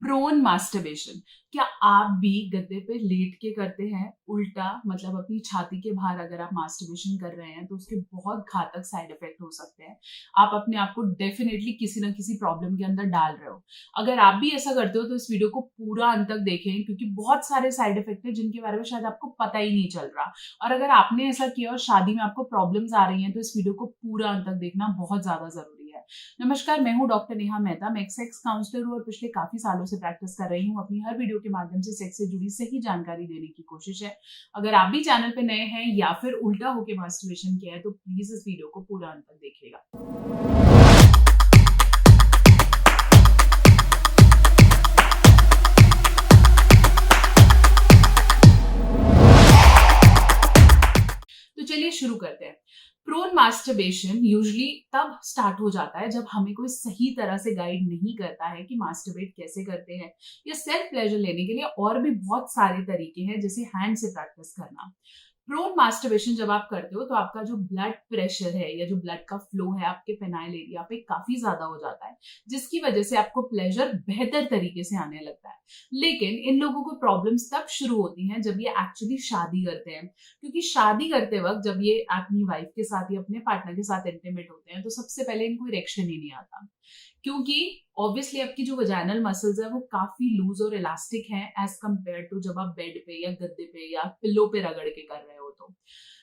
Prone masturbation. क्या आप भी गद्दे पे लेट के करते हैं उल्टा, मतलब अपनी छाती के बाहर अगर आप मास्टरबेशन कर रहे हैं तो उसके बहुत घातक साइड इफेक्ट हो सकते हैं। आप अपने आप को डेफिनेटली किसी ना किसी प्रॉब्लम के अंदर डाल रहे हो। अगर आप भी ऐसा करते हो तो इस वीडियो को पूरा अंत तक देखें, क्योंकि बहुत सारे साइड इफेक्ट है जिनके बारे में शायद आपको पता ही नहीं चल रहा। और अगर आपने ऐसा किया और शादी में आपको प्रॉब्लम्स आ रही हैं तो इस वीडियो को पूरा अंत तक देखना बहुत ज्यादा जरूरी है। नमस्कार, मैं हूं डॉक्टर नेहा मेहता। मैं एक सेक्स काउंसलर हूं और पिछले काफी सालों से प्रैक्टिस कर रही हूं। अपनी हर वीडियो के माध्यम से सेक्स से जुड़ी सही जानकारी देने की कोशिश है। अगर आप भी चैनल पे नए हैं या फिर उल्टा होके मास्टरबेशन किया है तो प्लीज इस वीडियो को पूरा अंत तक देखिएगा। तो चलिए शुरू करते हैं। प्रोन मास्टरबेशन यूजुअली तब स्टार्ट हो जाता है जब हमें कोई सही तरह से गाइड नहीं करता है कि मास्टरबेट कैसे करते हैं। या सेल्फ प्लेजर लेने के लिए और भी बहुत सारे तरीके हैं, जैसे हैंड से प्रैक्टिस करना। प्रोन मास्टरबेशन जब आप करते हो तो आपका जो ब्लड प्रेशर है या जो ब्लड का फ्लो है आपके पेनाइल एरिया पे काफी ज्यादा हो जाता है, जिसकी वजह से आपको प्लेजर बेहतर तरीके से आने लगता है। लेकिन इन लोगों को प्रॉब्लम्स तब शुरू होती हैं जब ये एक्चुअली शादी करते हैं, क्योंकि शादी करते वक्त जब ये अपनी वाइफ के साथ या अपने पार्टनर के साथ इंटीमेट होते हैं तो सबसे पहले इनको इरेक्शन ही नहीं आता, क्योंकि ऑब्वियसली आपकी जो वजाइनल मसल्स है वो काफी लूज और इलास्टिक हैं एज कंपेयर टू जब आप बेड पे या गद्दे पे या पिल्लो पे रगड़ के कर रहे हो तो।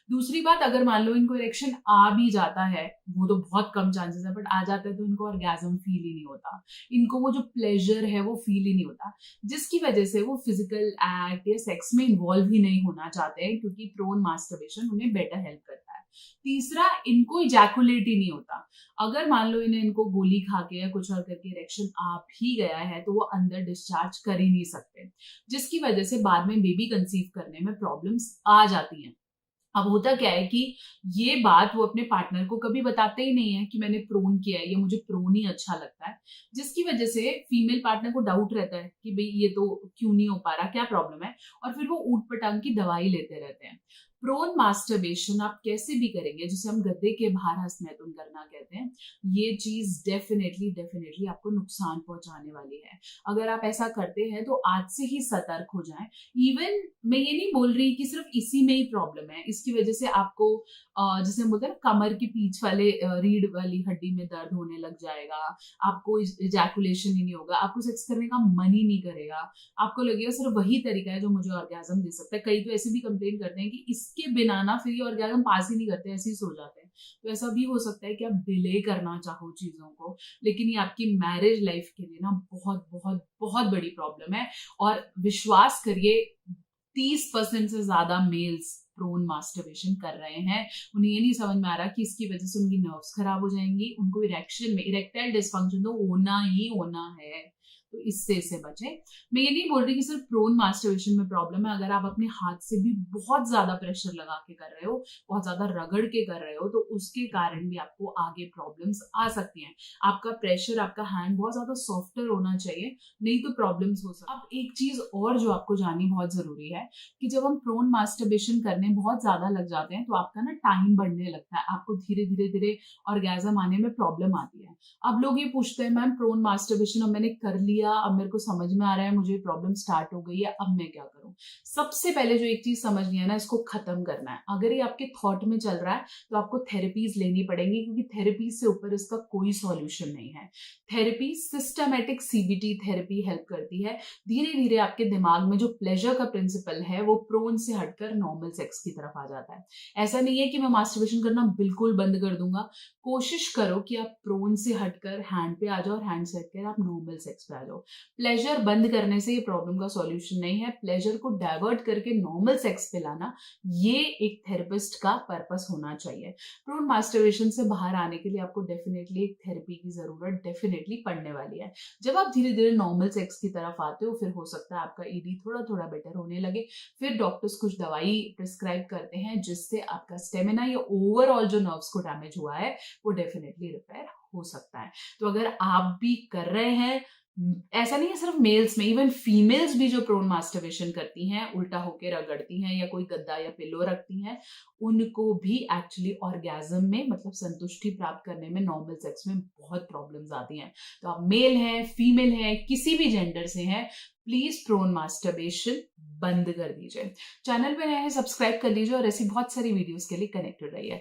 दूसरी बात, अगर मान लो इनको इरेक्शन आ भी जाता है, वो तो बहुत कम चांसेस है, बट आ जाता है तो इनको ऑर्गेजम फील ही नहीं होता। इनको वो जो प्लेजर है वो फील ही नहीं होता, जिसकी वजह से वो फिजिकल एक्ट या सेक्स में इन्वॉल्व ही नहीं होना चाहते हैं, क्योंकि प्रोन मास्टरबेशन उन्हें बेटर हेल्प करता है। तीसरा, इनको इजैकुलेट ही नहीं होता। अगर मान लो इनको गोली खा के या कुछ और करके इरेक्शन आ भी गया है तो वो अंदर डिस्चार्ज कर ही नहीं सकते, जिसकी वजह से बाद में बेबी कंसीव करने में प्रॉब्लम्स आ जाती हैं। अब होता क्या है कि ये बात वो अपने पार्टनर को कभी बताते ही नहीं है कि मैंने प्रोन किया है या मुझे प्रोन ही अच्छा लगता है, जिसकी वजह से फीमेल पार्टनर को डाउट रहता है कि भाई ये तो क्यों नहीं हो पा रहा, क्या प्रॉब्लम है, और फिर वो ऊट पटांग की दवाई लेते रहते हैं। प्रोन मास्टरबेशन आप कैसे भी करेंगे, जिसे हम गद्दे के बाहर हस्तमैथुन करना कहते हैं, ये चीज डेफिनेटली डेफिनेटली आपको नुकसान पहुंचाने वाली है। अगर आप ऐसा करते हैं तो आज से ही सतर्क हो जाएं। इवन मैं ये नहीं बोल रही कि सिर्फ इसी में ही प्रॉब्लम है, इसकी वजह से आपको जैसे हम बोलते हैं ना, कमर के पीछ वाले रीढ़ वाली हड्डी में दर्द होने लग जाएगा, आपको इजैकुलेशन ही नहीं होगा, आपको सेक्स करने का मन ही नहीं करेगा, आपको लगेगा सिर्फ वही तरीका है जो मुझे ऑर्गेजम दे सकता है। कई तो ऐसे भी कंप्लेन करते हैं कि इसके बिना ना फिर ये ऑर्गेजम पास ही नहीं करते, ऐसे ही सो जाते हैं। तो ऐसा भी हो सकता है कि आप डिले करना चाहो चीजों को, लेकिन ये आपकी मैरिज लाइफ के लिए ना बहुत बहुत बहुत बड़ी प्रॉब्लम है। और विश्वास करिए, 30% से ज्यादा मेल्स प्रोन मास्टरबेशन कर रहे हैं। उन्हें ये नहीं समझ में आ रहा कि इसकी वजह से उनकी नर्व्स खराब हो जाएंगी, उनको इरेक्शन में इरेक्टाइल डिसफंक्शन तो होना ही होना है। तो इससे इसे बचे। मैं ये नहीं बोल रही कि सिर्फ प्रोन मास्टरबेशन में प्रॉब्लम है। अगर आप अपने हाथ से भी बहुत ज्यादा प्रेशर लगा के कर रहे हो, बहुत ज्यादा रगड़ के कर रहे हो, तो उसके कारण भी आपको आगे प्रॉब्लम्स आ सकती हैं। आपका प्रेशर, आपका हैंड बहुत ज्यादा सॉफ्टर होना चाहिए, नहीं तो प्रॉब्लम्स हो सकती है। अब एक चीज और जो आपको जाननी बहुत जरूरी है कि जब हम प्रोन मास्टरबेशन करने बहुत ज्यादा लग जाते हैं तो आपका ना टाइम बढ़ने लगता है, आपको धीरे धीरे धीरे ऑर्गेजम आने में प्रॉब्लम आती है। अब लोग ये पूछते हैं, मैम प्रोन मास्टरबेशन अब मैंने कर लिया, अब मेरे को समझ में आ रहा है, मुझे प्रॉब्लम स्टार्ट हो गई है, अब मैं क्या करूं? सबसे पहले जो एक चीज समझनी है ना, इसको खत्म करना है। अगर ये आपके थॉट में चल रहा है तो आपको थेरेपीज लेनी पड़ेंगी, क्योंकि थेरेपी से ऊपर इसका कोई सॉल्यूशन नहीं है। Therapy, systematic CBT therapy help करती है धीरे धीरे आपके दिमाग में जो प्लेजर का प्रिंसिपल है वो प्रोन से हटकर नॉर्मल सेक्स की तरफ आ जाता है। ऐसा नहीं है कि मैं मास्टरबेशन करना बिल्कुल बंद कर दूंगा। कोशिश करो कि आप प्रोन से हटकर हैंड पे आ जाओ और हैंड से हटकर आप नॉर्मल सेक्स पे आ जाओ। प्लेजर बंद करने से ये प्रॉब्लम का सॉल्यूशन नहीं है। प्लेजर को डाइवर्ट करके नॉर्मल सेक्स पे लाना, ये एक थेरेपिस्ट का पर्पस होना चाहिए। प्रोन मास्टरबेशन से बाहर आने के लिए आपको डेफिनेटली एक थेरेपी की जरूरत डेफिनेटली पड़ने वाली है। जब आप धीरे धीरे नॉर्मल सेक्स की तरफ आते हो, फिर हो सकता है आपका ईडी थोड़ा थोड़ा बेटर होने लगे। फिर डॉक्टर्स कुछ दवाई प्रिस्क्राइब करते हैं जिससे आपका स्टेमिना या ओवरऑल जो नर्व्स को डैमेज हुआ है वो डेफिनेटली रिपेयर हो सकता है। तो अगर आप भी कर रहे हैं, ऐसा नहीं है सिर्फ मेल्स में, इवन फीमेल्स भी जो प्रोन मास्टरबेशन करती हैं, उल्टा होके रगड़ती हैं या कोई गद्दा या पिलो रखती हैं, उनको भी एक्चुअली ऑर्गेज्म में मतलब संतुष्टि प्राप्त करने में नॉर्मल सेक्स में बहुत प्रॉब्लम्स आती हैं। तो आप मेल हैं, फीमेल हैं, किसी भी जेंडर से हैं, प्लीज प्रोन मास्टरबेशन बंद कर दीजिए। चैनल पे नए हैं, सब्सक्राइब कर लीजिए और ऐसी बहुत सारी वीडियोस के लिए कनेक्टेड रहिए।